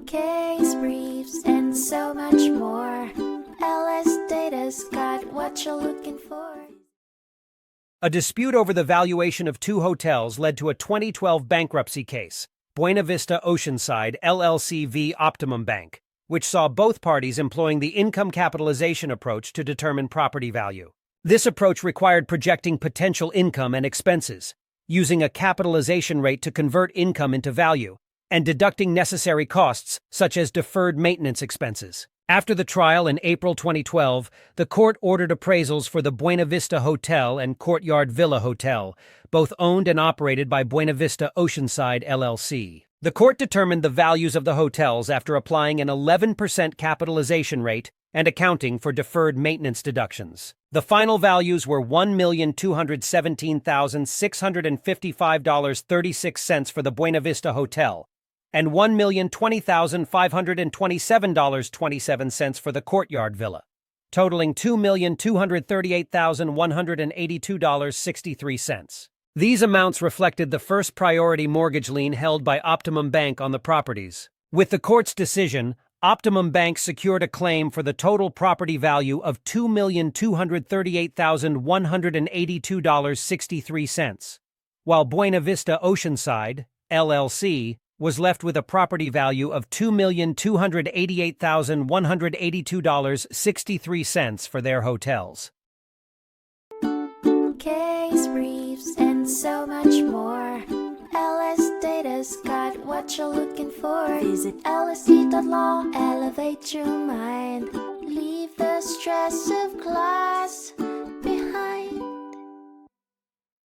case briefs, and so much more. LSDa's got what you're looking for. A dispute over the valuation of two hotels led to a 2012 bankruptcy case, Buena Vista Oceanside LLC v. Optimum Bank, which saw both parties employing the Income Capitalization Approach to determine property value. This approach required projecting potential income and expenses, using a capitalization rate to convert income into value, and deducting necessary costs, such as deferred maintenance expenses. After the trial in April 2012, the court ordered appraisals for the Buena Vista Hotel and Courtyard Villa Hotel, both owned and operated by Buena Vista Oceanside LLC. The court determined the values of the hotels after applying an 11% capitalization rate and accounting for deferred maintenance deductions. The final values were $1,217,655.36 for the Buena Vista Hotel and $1,020,527.27 for the Courtyard Villa, totaling $2,238,182.63. These amounts reflected the first priority mortgage lien held by Optimum Bank on the properties. With the court's decision, Optimum Bank secured a claim for the total property value of $2,238,182.63, while Buena Vista Oceanside, LLC, was left with a property value of $2,288,182.63 for their hotels. Case briefs, and so much more. LSDa's got what you're looking for. Visit LSD.law, elevate your mind. Leave the stress of class.